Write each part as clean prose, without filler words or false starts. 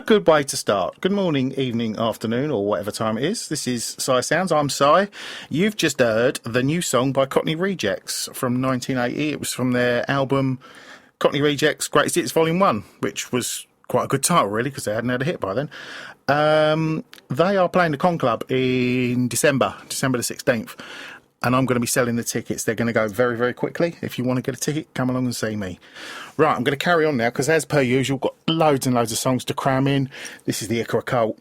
good way to start. Good morning, evening, afternoon, or whatever time it is. This is Psy Sounds. I'm Psy. You've just heard the new song by Cockney Rejects from 1980. It was from their album Cockney Rejects Greatest Hits Volume 1, which was quite a good title, really, because they hadn't had a hit by then. They are playing the Con Club in December the 16th. And I'm going to be selling the tickets. They're going to go very, very quickly. If you want to get a ticket, come along and see me. Right, I'm going to carry on now because, as per usual, got loads and loads of songs to cram in. This is the Ichora Cult.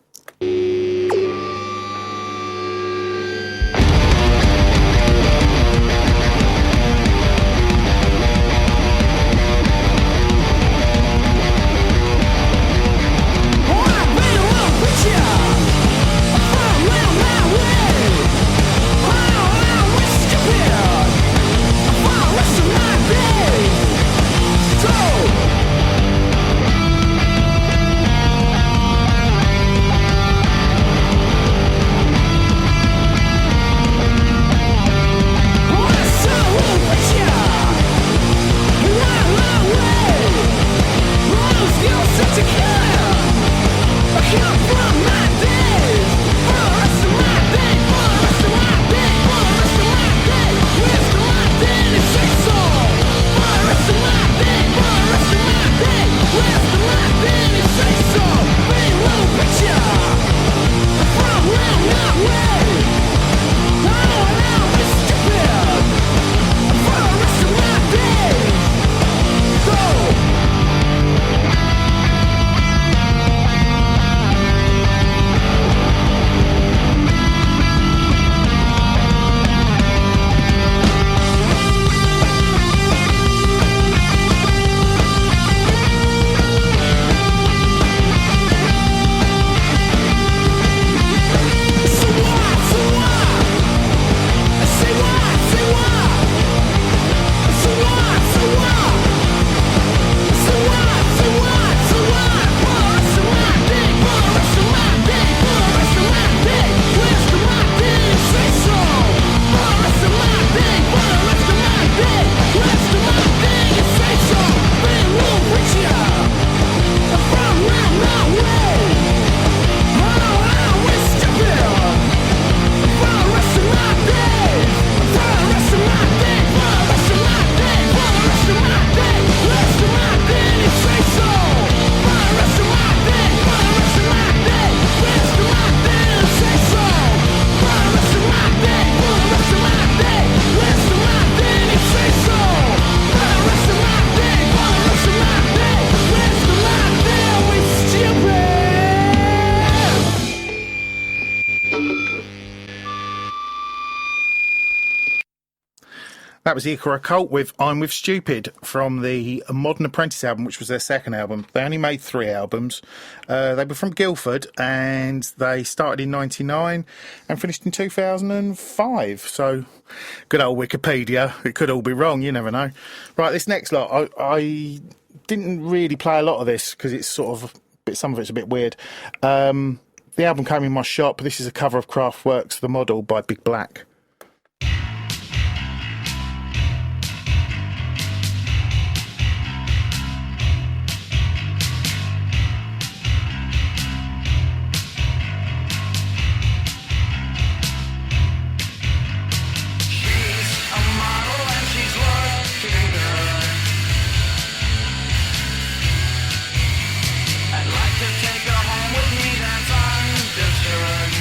That was the Ichora Cult with I'm With Stupid from the Modern Apprentice album, which was their second album. They only made 3 albums. They were from Guildford and they started in 99 and finished in 2005. So, good old Wikipedia. It could all be wrong, you never know. Right, this next lot, I didn't really play a lot of this because it's sort of, some of it's a bit weird. The album came in my shop. This is a cover of Kraftwerk's The Model by Big Black. Take her home with me, that's understood.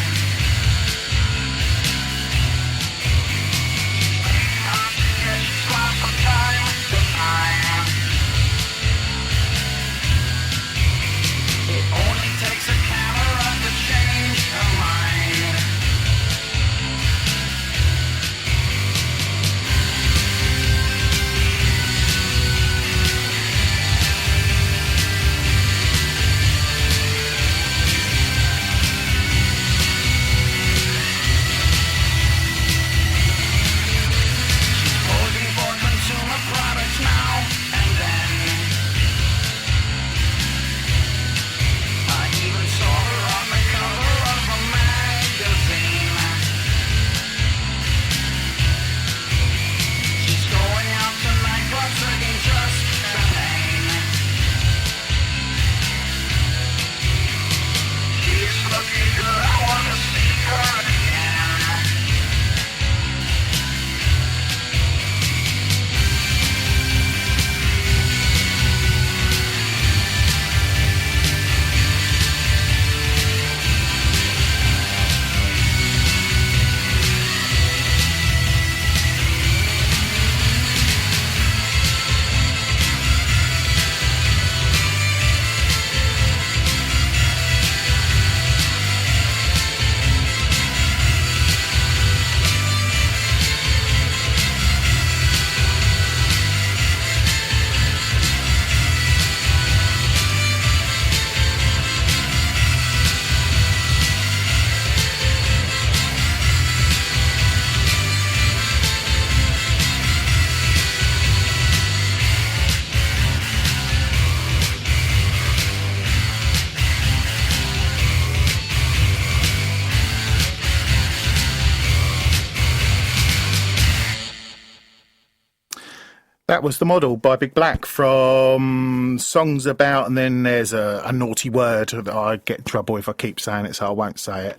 That was The Model by Big Black from Songs About, and then there's a naughty word that I get in trouble if I keep saying it, so I won't say it.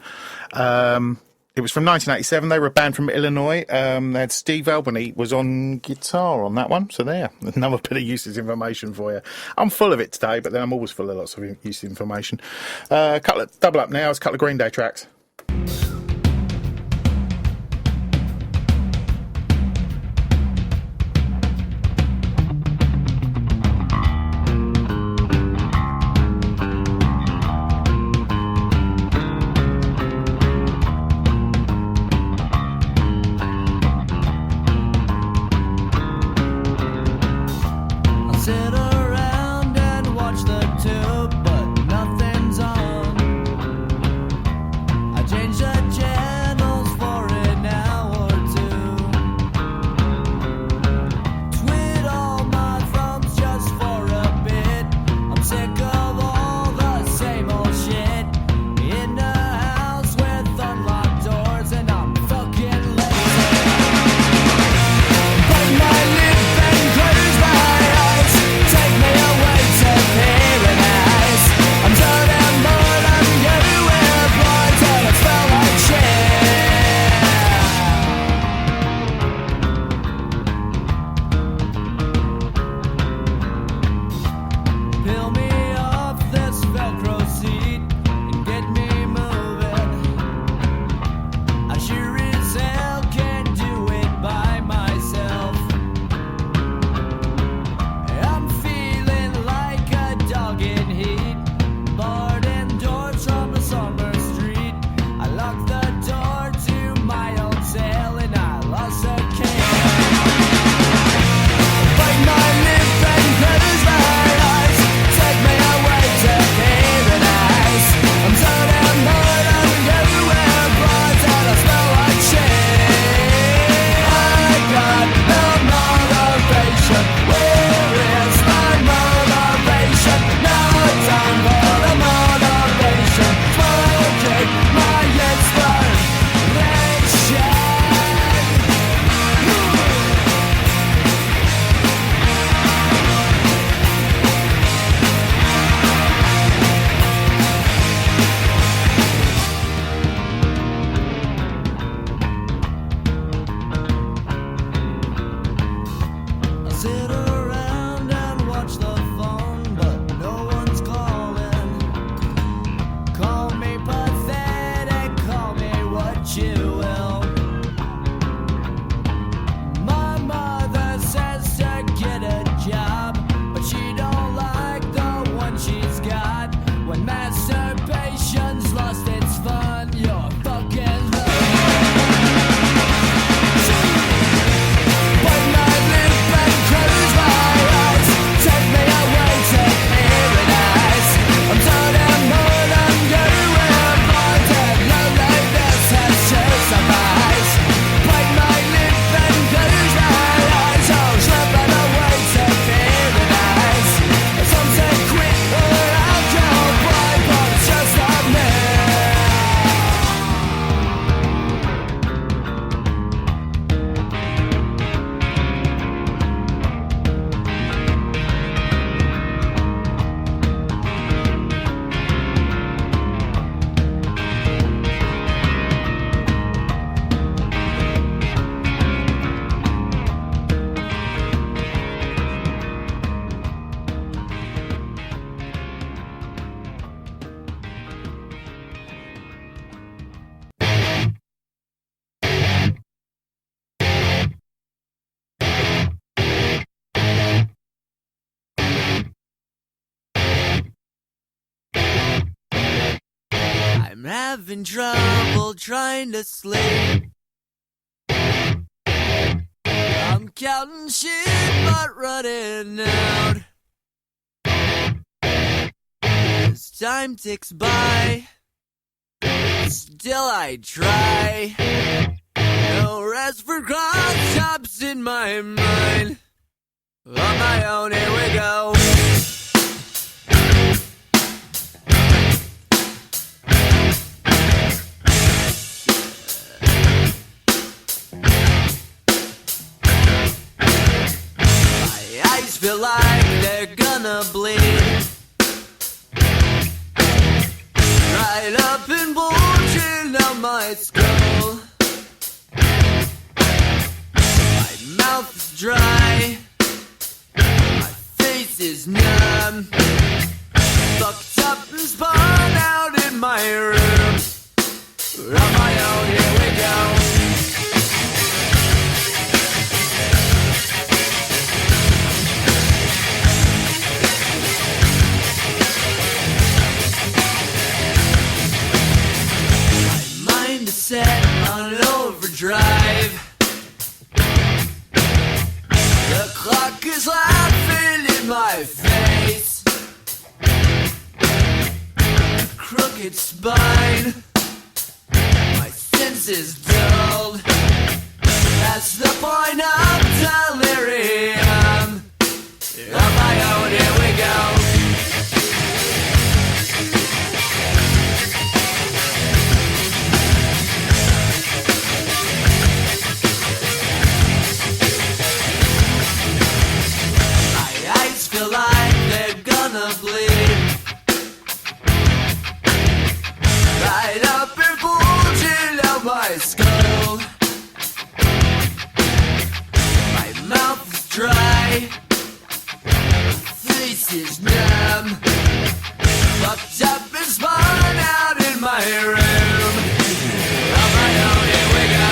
It was from 1987. They were a band from Illinois. They had Steve Albini was on guitar on that one. So there, another bit of useless information for you. I'm full of it today, but then I'm always full of lots of useless information. Double up now. It's a couple of Green Day tracks. I'm having trouble trying to sleep. I'm counting sheep but running out. As time ticks by, still I try. No rest for cross chops in my mind. On my own, here we go. feel like they're gonna bleed. Right up and bulging out my skull. My mouth is dry, my face is numb. Fucked up and spun out in my room. On my own, here we go. Set on overdrive. The clock is laughing in my face. Crooked spine, my senses dulled. That's the point of delirium. On my own, here we go. Feel like they're gonna bleed. Right up and bulging out my skull. My mouth is dry, face is numb. Fucked up and spun out in my room. On my own, here we go.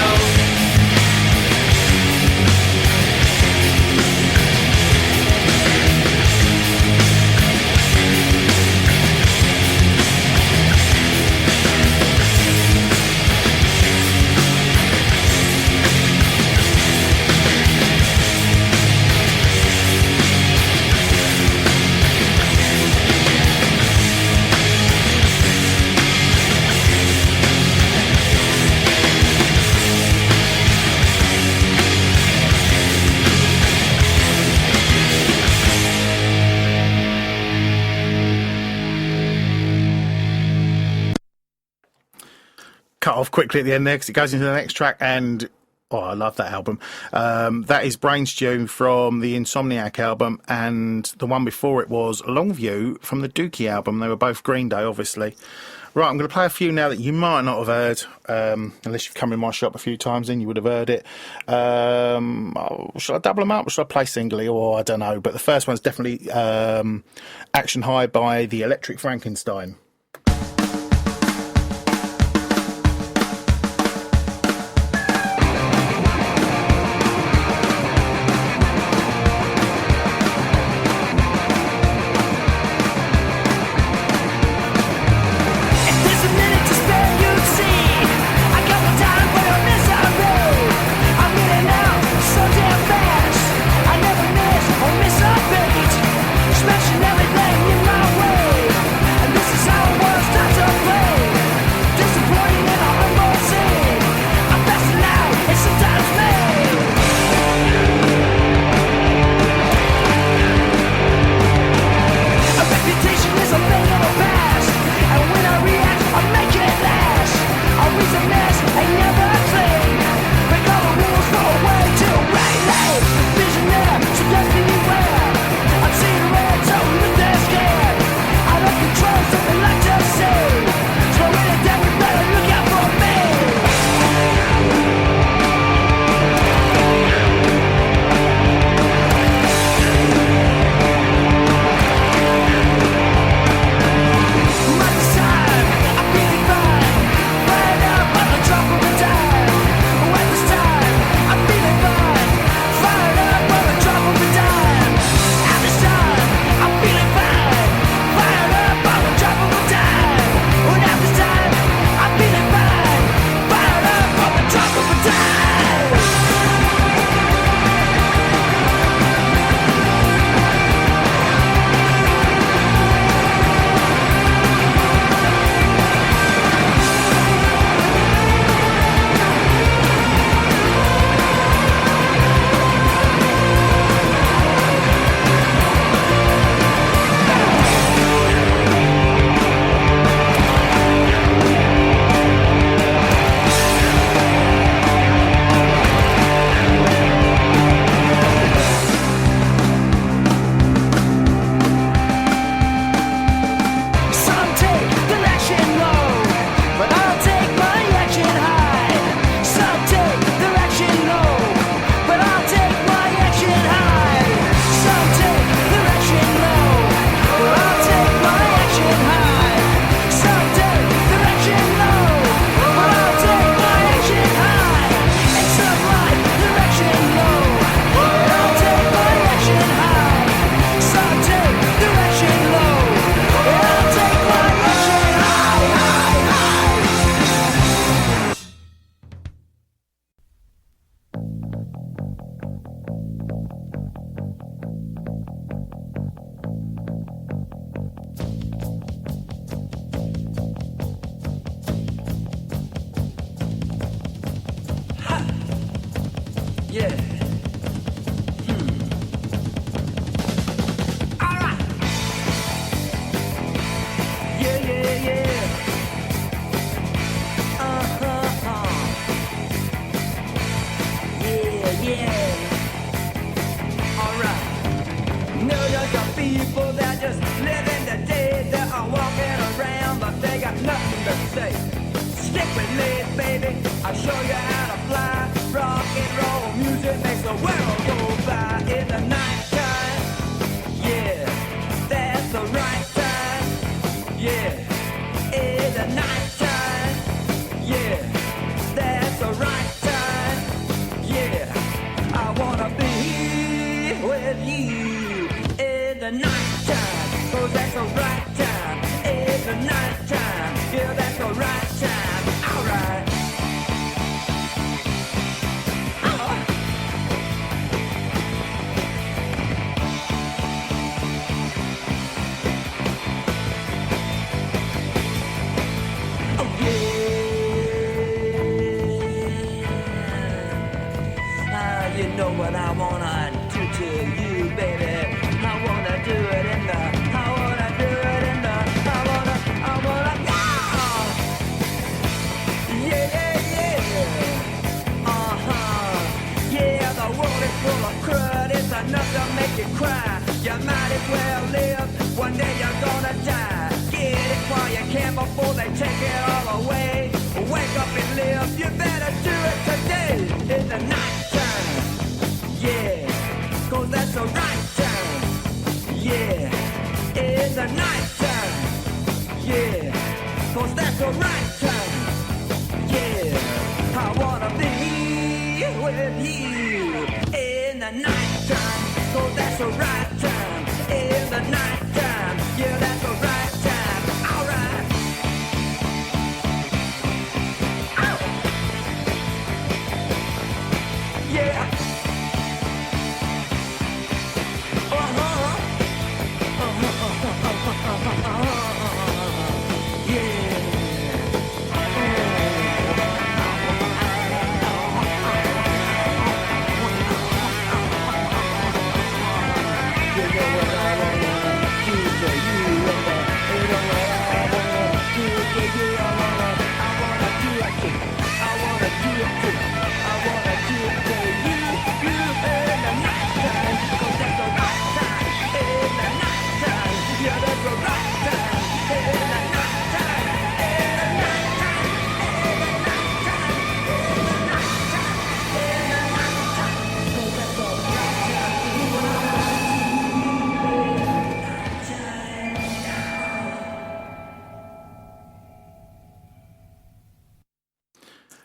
Cut off quickly at the end there because it goes into the next track, and I love that album. That is Brain Stew from the Insomniac album, and the one before it was Longview from the Dookie album. They were both Green Day, obviously. Right, I'm going to play a few now that you might not have heard, unless you've come in my shop a few times, then you would have heard it. Should I double them up or should I play singly? Or I don't know, but the first one's definitely Action High by the Electric Frankenstein. Smashing everything in my way, and this is how Yeah. Alright. Yeah, yeah, yeah. Yeah, yeah. Alright. Millions of people that just live in the day. That are walking around, but they got nothing to say. Stick with me, baby. I'll show you how to fly. Rock and roll music makes the world go by. In the nighttime, yeah, that's the right time. Yeah, in the nighttime, yeah, that's the right time. Yeah, I wanna be with you in the nighttime, 'cause that's the right time. In the nighttime, yeah, that's the right time. Alright. Oh yeah. You know what I wanna do to you, baby. I wanna do it in the, I wanna do it in the, I wanna, yeah, yeah. Yeah, the world is full of crud. It's enough to make you cry. You might as well live. One day you're gonna die. Get it while you can before they take it all away. Wake up and live. You better do it today. In the nighttime. Yeah, 'cause that's the right time. Yeah, in the nighttime. Yeah, 'cause that's the right time. Yeah, I wanna be with you in the nighttime, 'cause that's the right time. In the nighttime, yeah, that's the right time. Alright. Ow. Yeah.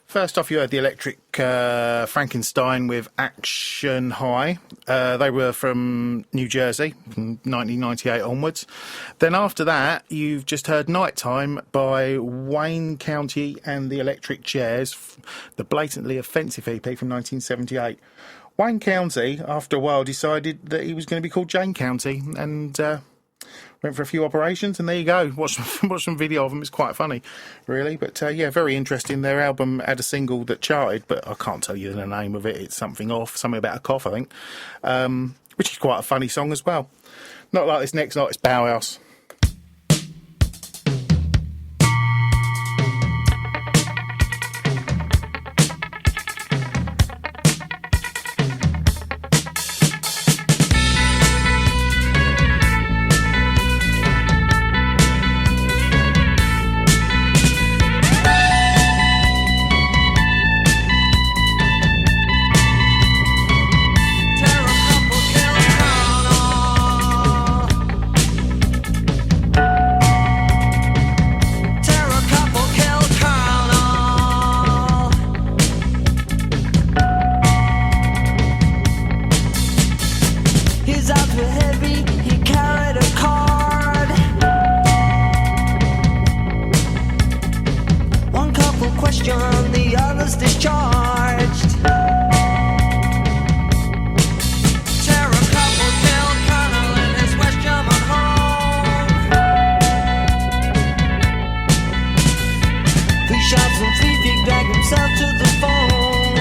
First off, you heard the Electric Frankenstein with Action High. They were from New Jersey, from 1998 onwards. Then after that, you've just heard Nighttime by Wayne County and the Electric Chairs, the Blatantly Offensive EP from 1978. Wayne County, after a while, decided that he was going to be called Jane County, and went for a few operations, and there you go. Watch some video of them. It's quite funny, really. But yeah, very interesting. Their album had a single that charted, but I can't tell you the name of it. It's something about a cough, I think, which is quite a funny song as well. Not like this next artist, Bauhaus. Shots and Fleetwig drag himself to the phone.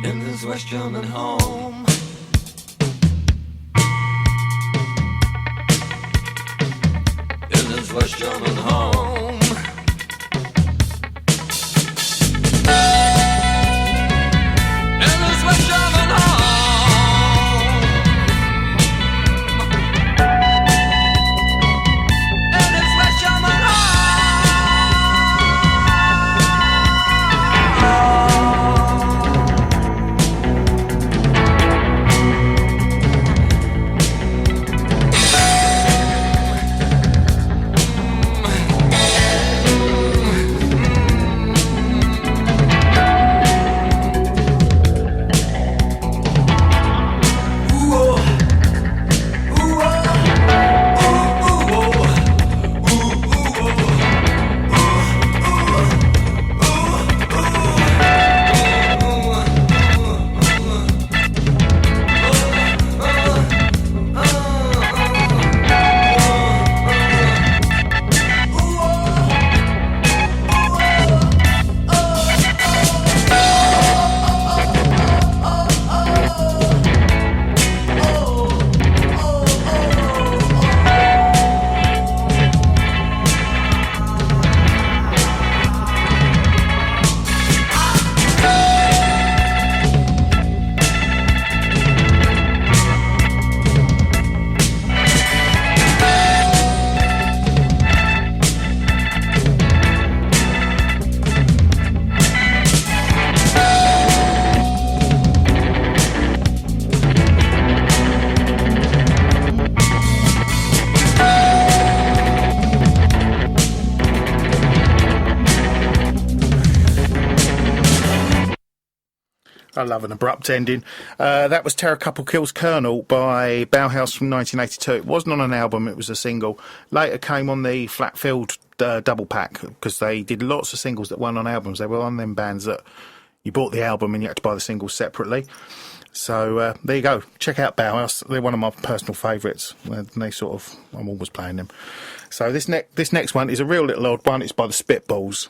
in this West German home. In this West German home. In this West German home. In this West German home. I love an abrupt ending. That was Terror Couple Kills Colonel by Bauhaus from 1982. It wasn't on an album, it was a single. Later came on the Flatfield double pack, because they did lots of singles that weren't on albums. They were on them bands that you bought the album and you had to buy the singles separately. So there you go. Check out Bauhaus. They're one of my personal favourites. They sort of, I'm always playing them. So this next one is a real little odd one. It's by the Spitballs.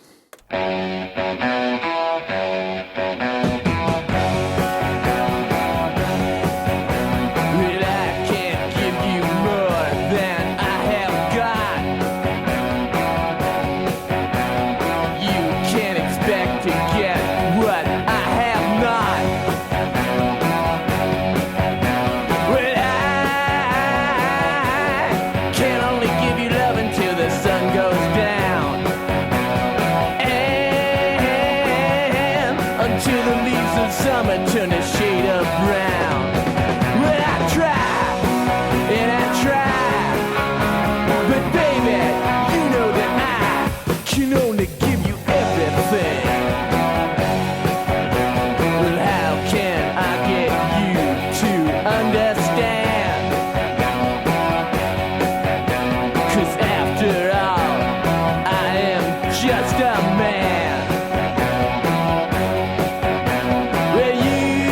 Just a man. Well, you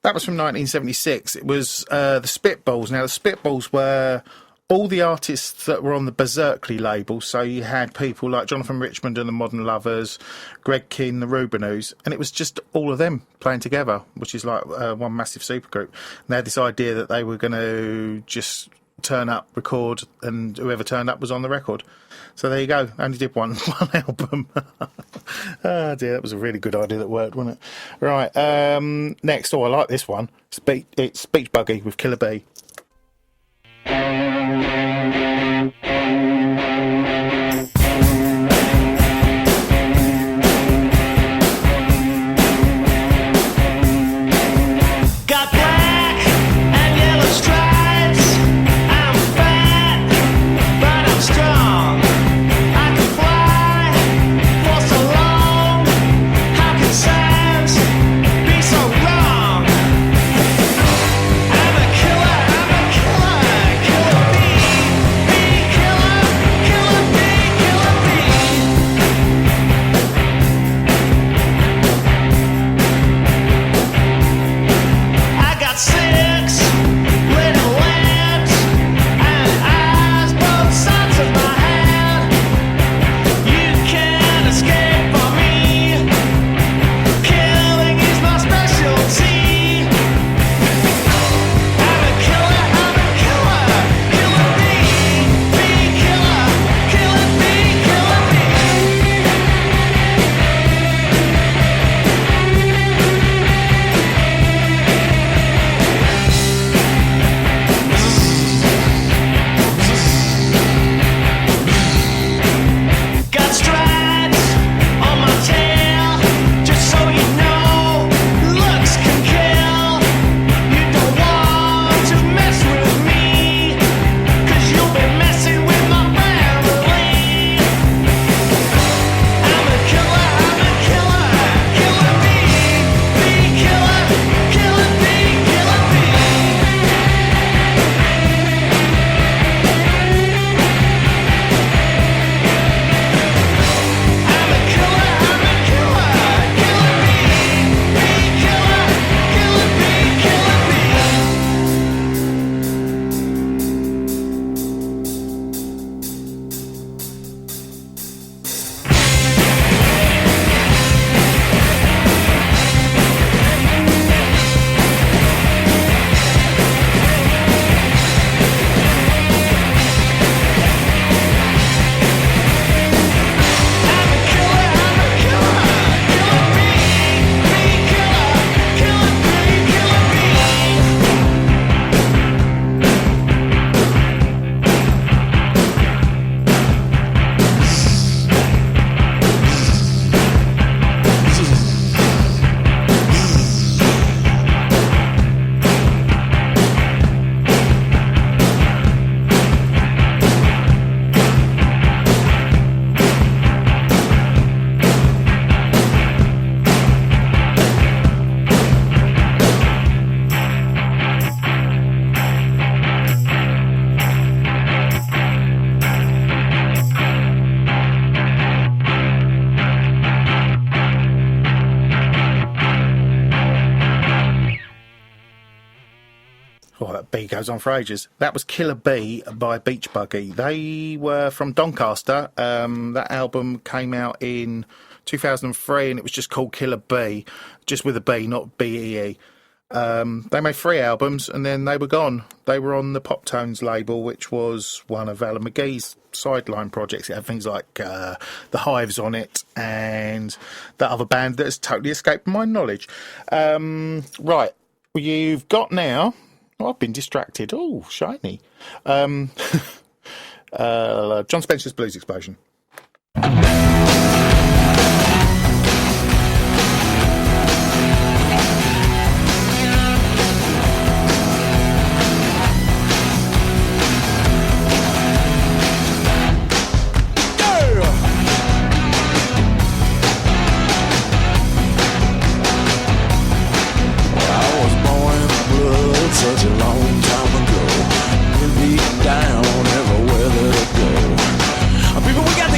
That was from 1976. It was the Spitballs. Now, the Spitballs were all the artists that were on the Berserkly label. So you had people like Jonathan Richmond and the Modern Lovers, Greg Kinn, the Rubinoos, and it was just all of them playing together, which is like one massive supergroup. And they had this idea that they were going to just turn up, record, and whoever turned up was on the record. So there you go. Only did one album. Oh dear, that was a really good idea that worked, wasn't it? Right, next. Oh, I like this one. It's Beach Buggy with Killer Bee. Oh, that beat goes on for ages. That was Killer Bee by Beach Buggy. They were from Doncaster. That album came out in 2003 and it was just called Killer Bee, just with a B, not B-E-E. They made 3 albums and then they were gone. They were on the Pop Tones label, which was one of Alan McGee's sideline projects. It had things like The Hives on it and that other band that has totally escaped my knowledge. Right, you've got now... Oh, I've been distracted. Oh, shiny. John Spencer's Blues Explosion. Such a long time ago, been beaten down everywhere that I go. People, we got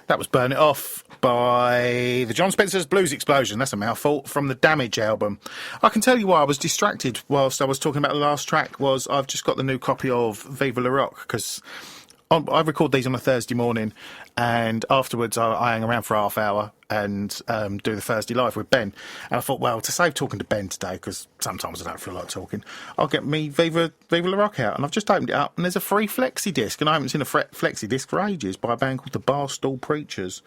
That was Burn It Off by the John Spencer's Blues Explosion. That's a mouthful, from the Damage album. I can tell you why I was distracted whilst I was talking about the last track was I've just got the new copy of Viva La Rock, because I record these on a Thursday morning, and afterwards I hang around for half hour and do the Thursday Live with Ben. And I thought, well, to save talking to Ben today, because sometimes I don't feel like talking, I'll get me Viva La Rock out. And I've just opened it up, and there's a free flexi disc, and I haven't seen a flexi disc for ages, by a band called the Barstool Preachers.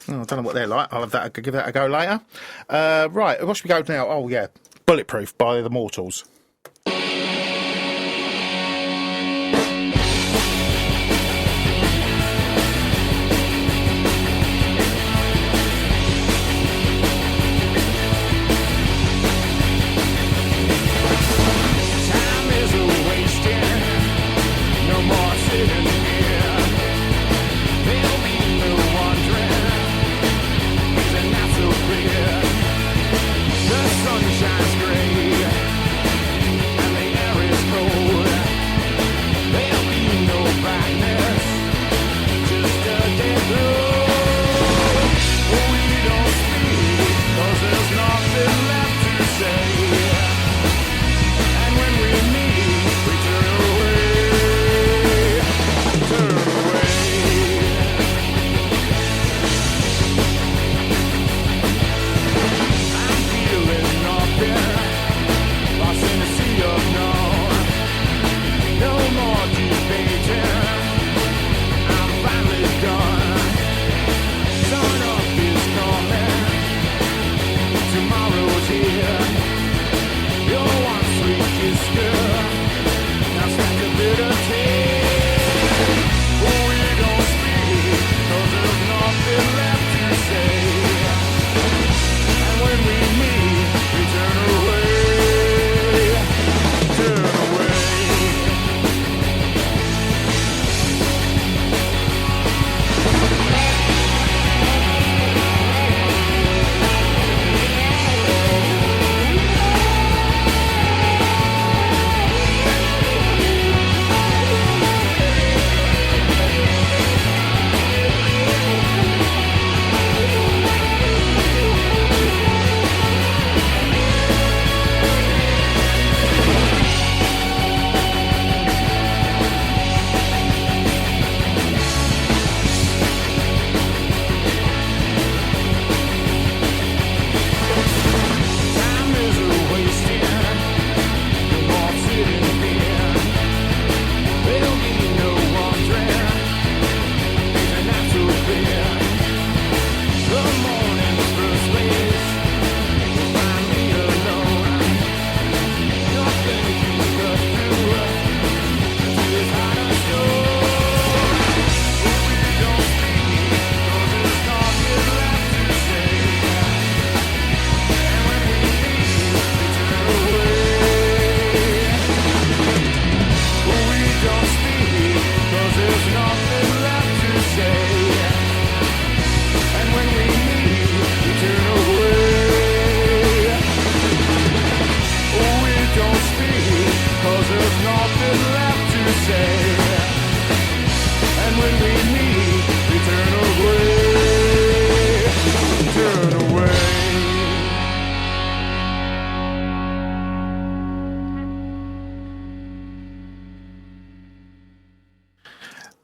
Oh, I don't know what they're like. I'll give that a go later. Right, where should we go now? Oh, yeah, Bulletproof by the Mortals.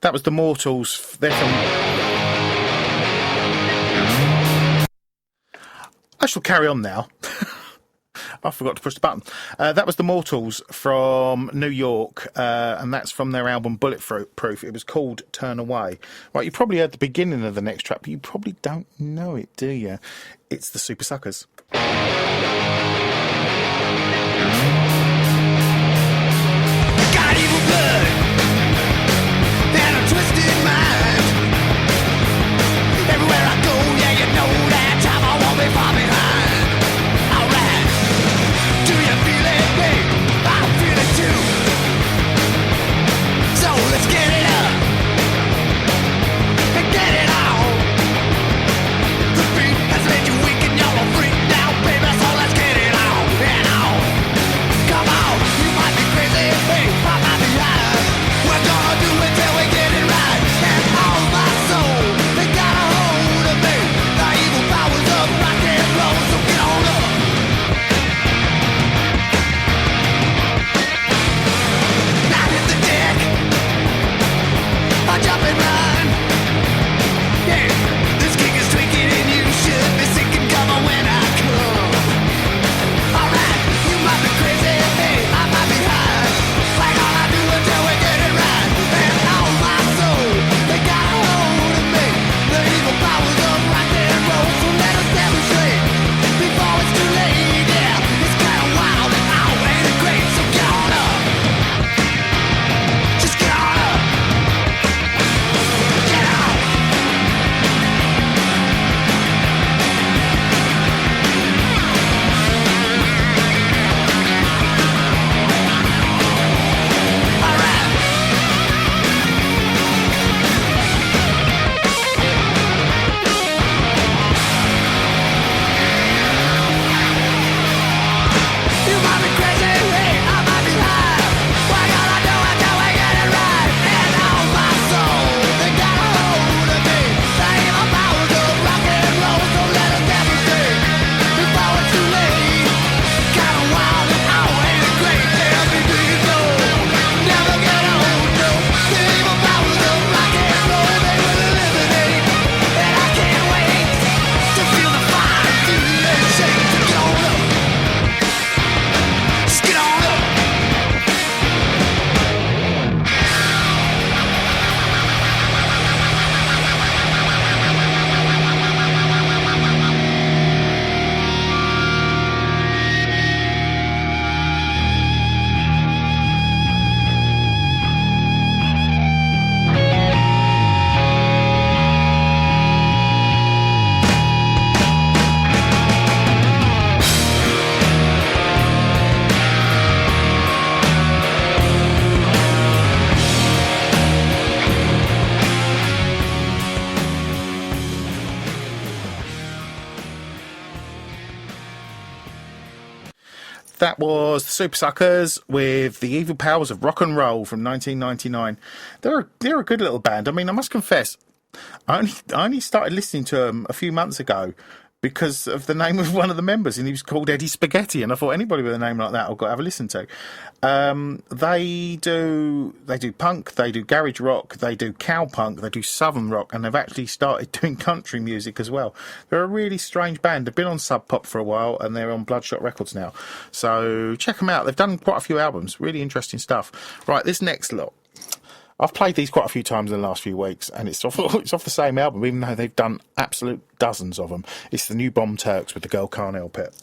That was the Mortals. They're from... I shall carry on now. I forgot to push the button. That was the Mortals from New York, and that's from their album Bulletproof. It was called Turn Away. Right, you probably heard the beginning of the next track, but you probably don't know it, do you? It's the Super Suckers. Got evil blood and a twisted mind. Everywhere I go, yeah, you know that time I won't be far behind. Alright, do you feel it, babe? I feel it too. So let's get it up and get it on. The beat has made you weak and you're a freak now, baby, so let's get it on. That was the Super Suckers with The Evil Powers of Rock and Roll from 1999. They're a good little band. I mean, I must confess, I only started listening to them a few months ago because of the name of one of the members, and he was called Eddie Spaghetti, and I thought anybody with a name like that I've got to have a listen to. They do punk, they do garage rock, they do cowpunk, they do southern rock, and they've actually started doing country music as well. They're a really strange band. They've been on Sub Pop for a while, and they're on Bloodshot Records now. So check them out. They've done quite a few albums. Really interesting stuff. Right, this next lot. I've played these quite a few times in the last few weeks, and it's off the same album, even though they've done absolute dozens of them. It's the new Bomb Turks with the Girl Can't Help It.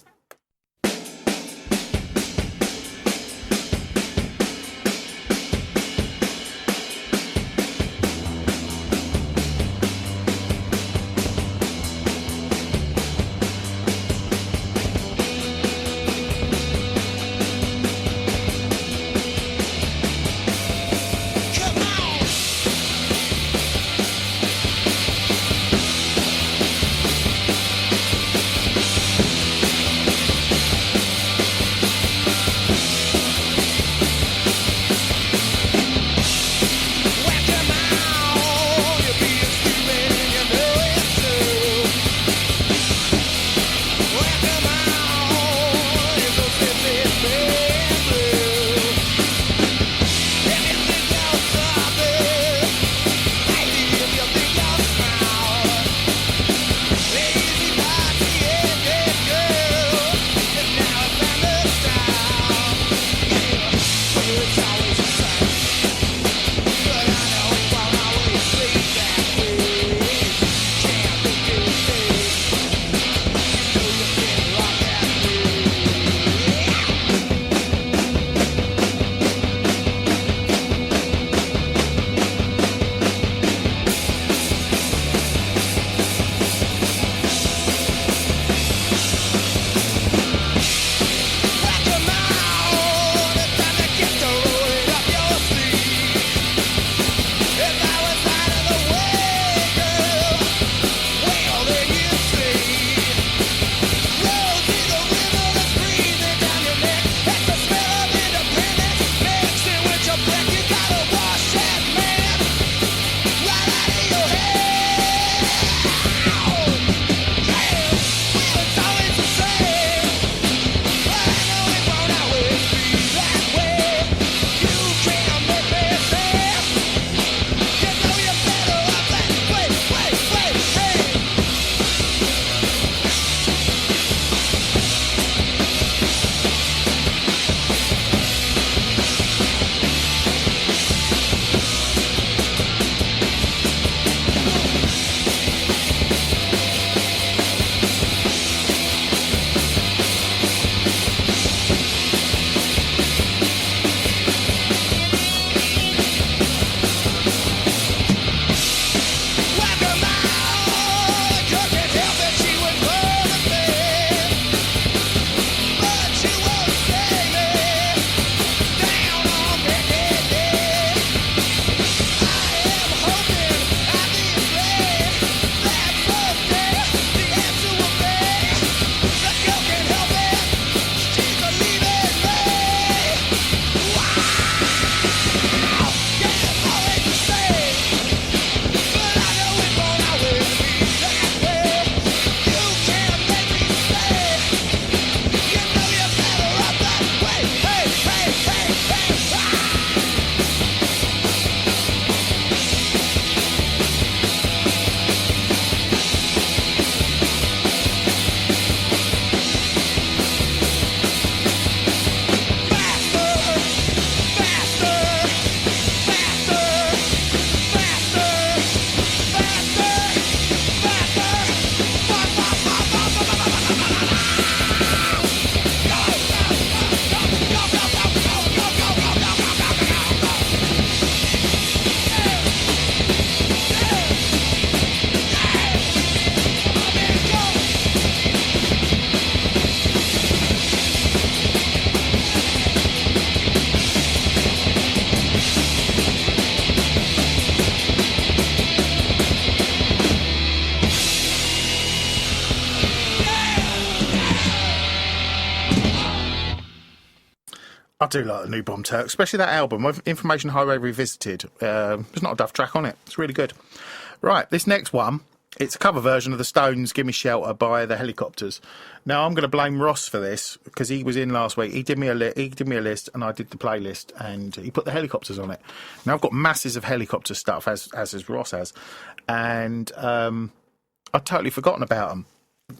do like the new Bomb Turk, especially that album, Information Highway Revisited. There's not a duff track on it. It's really good. Right, this next one, it's a cover version of the Stones' Gimme Shelter by the Helicopters. Now, I'm going to blame Ross for this, because he was in last week. He did me a list, and I did the playlist, and he put the Helicopters on it. Now, I've got masses of Helicopter stuff, as Ross has, and I'd totally forgotten about them.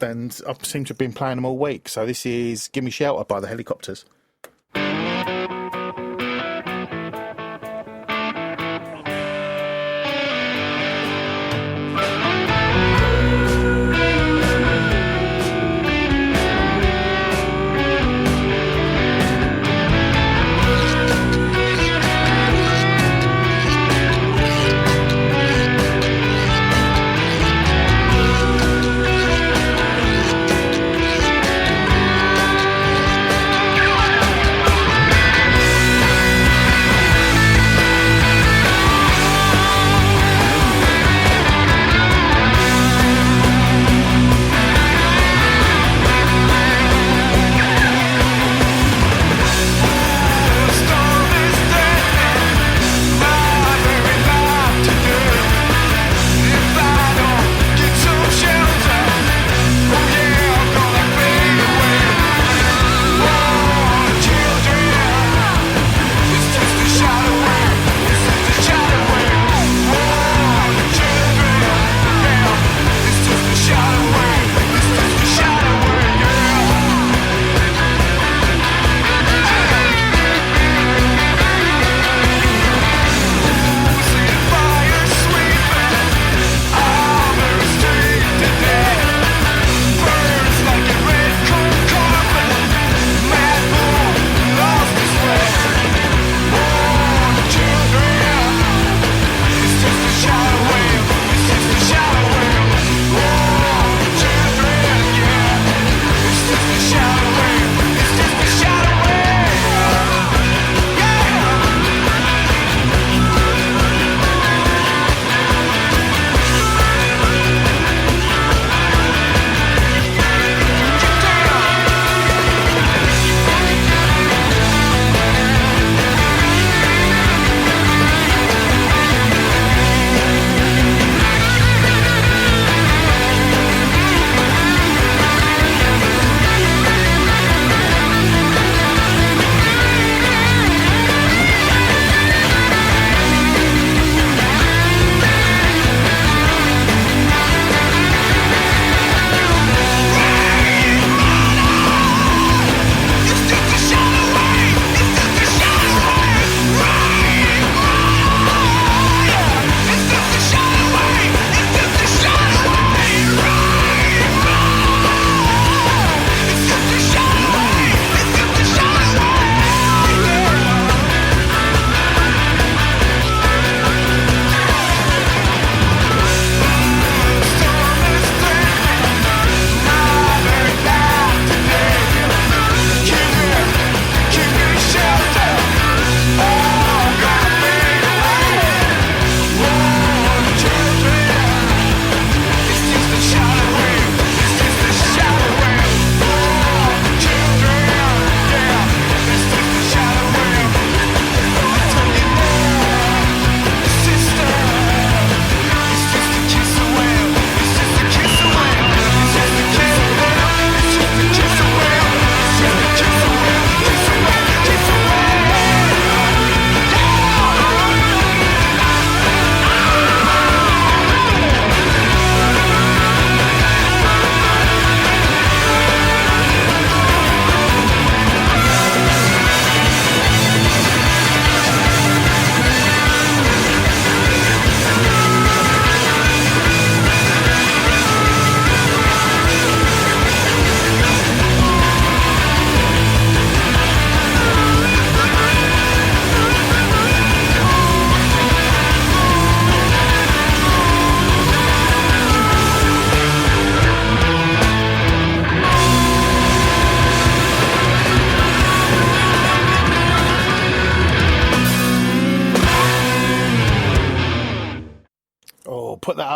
And I seem to have been playing them all week. So this is Gimme Shelter by the Helicopters.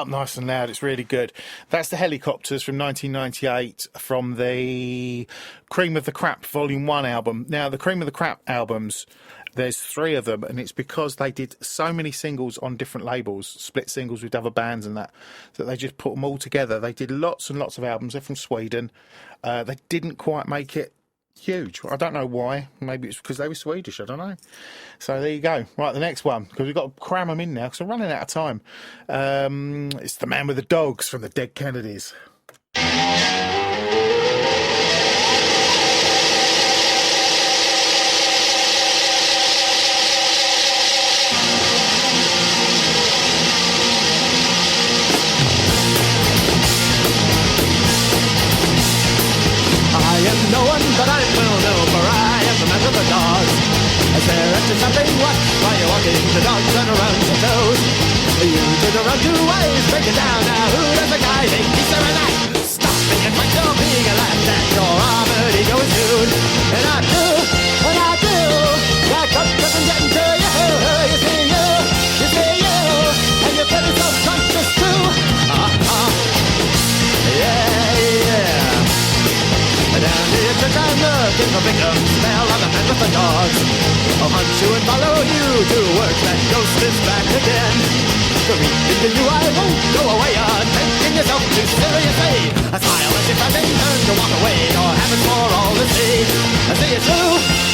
up nice and loud. It's really good. That's the Helicopters from 1998 from the Cream of the Crap Volume 1 album. Now, the Cream of the Crap albums, there's 3 of them, and it's because they did so many singles on different labels, split singles with other bands and that they just put them all together. They did lots and lots of albums. They're from Sweden. They didn't quite make it huge. I don't know why. Maybe it's because they were Swedish. I don't know. So there you go. Right, the next one, because we've got to cram them in now because we're running out of time. It's The Man with the Dogs from the Dead Kennedys. I am no one, but I'm well known, for I am the man with the dogs. I stare at you something, what? While you're walking, the dogs run around your toes. You turn around 2 ways, break it down. Now who does the guy think he's staring at? Stop being like you're being a lad, that your armored ego is rude. And I do, that cup doesn't get into you. You see you, and you're pretty self-conscious too. Yeah. Down the church I'm looking for victims. Smell of the man with the dogs. I'll hunt you and follow you to work. That ghost is back again. To read into you I won't go away. You're taking yourself too seriously. I smile as if I may turn to walk away. Your habits for all to see. I see it too,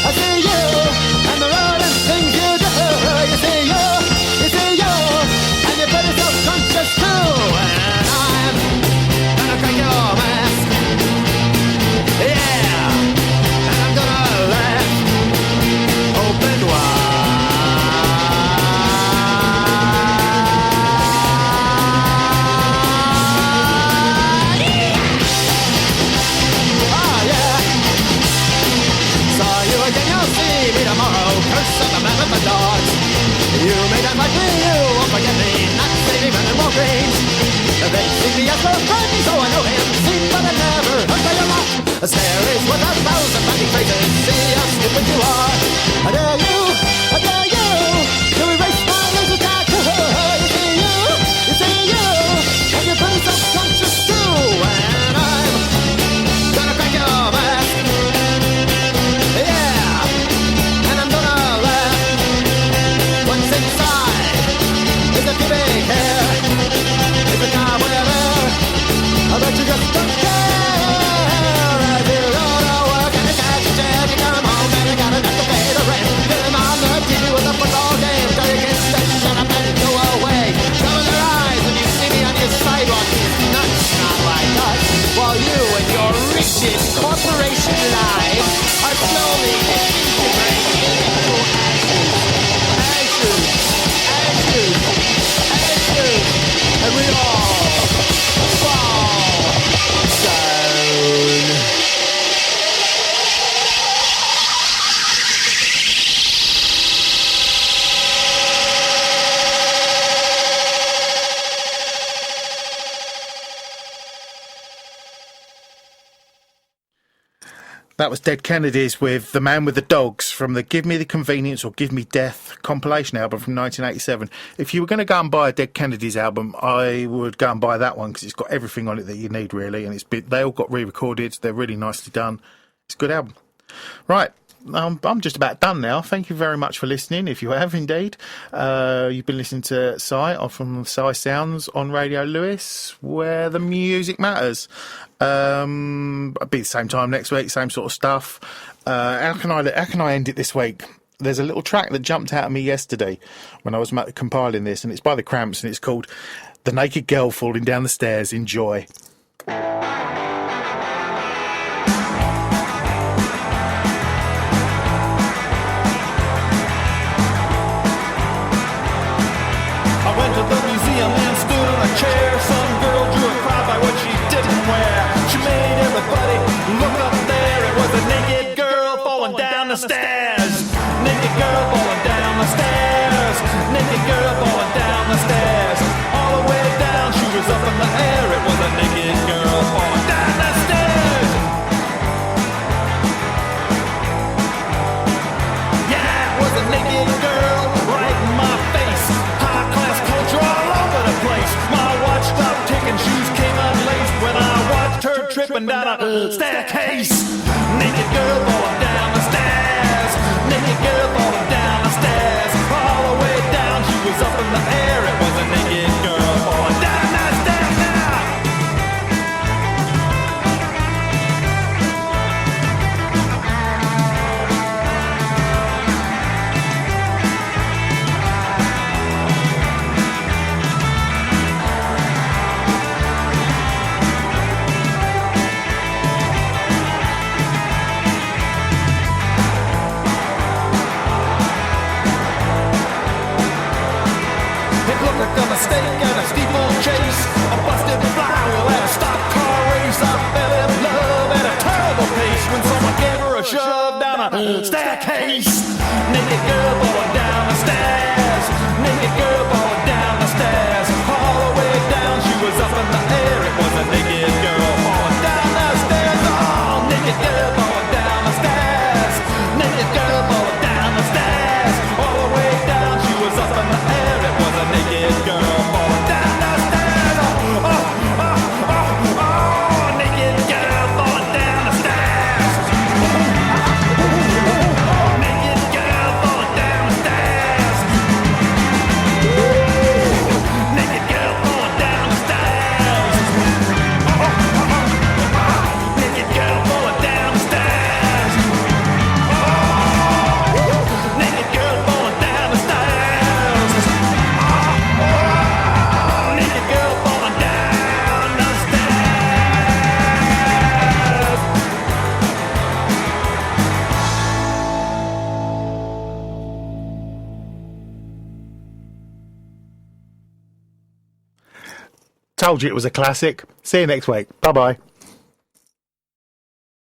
I see you, and the rolling things you do. You see you, and you're pretty self-conscious too. And I'm gonna crack your mask. Yeah, and I'm gonna laugh open wide. Yeah. Oh yeah. Saw you again, you'll see me tomorrow. Curse of the man with the dogs. You may not like me, you won't forget me. Not saving men and Walgreens. They see me as a friend, so I know him. See, but I never heard by your lot. A stare is worth 1,000 fighting phrases. See how stupid you are. I dare you to erase my laser tattoo. You see you, and you're pretty self-conscious too. And I'm gonna crack your mask. Yeah, and I'm gonna laugh. What's inside is a pubic hair. It's a guy with hair. I bet you just don't care. While you and your rigid corporation life are slowly disintegrating into ashes, and we all fall down. That was Dead Kennedys with The Man with the Dogs from the Give Me the Convenience or Give Me Death compilation album from 1987. If you were going to go and buy a Dead Kennedys album, I would go and buy that one because it's got everything on it that you need, really. And they all got re-recorded. They're really nicely done. It's a good album. Right. I'm just about done now. Thank you very much for listening, if you have indeed. You've been listening to Psy from Psy Sounds on Radio Lewis, where the music matters. I'll be the same time next week, same sort of stuff. How can I end it this week? There's a little track that jumped out at me yesterday when I was compiling this, and it's by the Cramps, and it's called The Naked Girl Falling Down the Stairs. Enjoy. To the museum and stood on a chair. Some girl drew a crowd by what she didn't wear. She made everybody look up there. It was a naked girl falling down the stairs. Naked girl falling down the stairs. Naked girl falling down the stairs. All the way down, she was up in the air. It was a naked girl falling down the stairs. Yeah, it was a naked girl right in my face. High class culture all over the place. My watch tripping down a staircase. Naked girl falling down the stairs. Naked girl falling down the stairs. All the way down, she was up in the air. It was a naked girl falling down the stairs now. It looked like a mistake and a steeplechase. A busted flywheel and a stock car race. I fell in love at a terrible pace when someone gave her a shove down a staircase. Naked girl falling down the stairs. Naked girl falling down the stairs. All the way down, she was up in the air. It was a naked girl falling down the stairs. Oh, naked girl falling down the stairs. Naked girl falling down the stairs. All the way down, she was up in the air. It was a naked girl falling down the stairs. Oh, oh, oh, oh, oh, naked girl falling down the stairs. Naked girl falling down the stairs. Naked girl falling down the stairs. Naked girl falling down the stairs. Naked girl falling down the stairs. Naked girl falling down the stairs. Told you it was a classic. See you next week. Bye bye.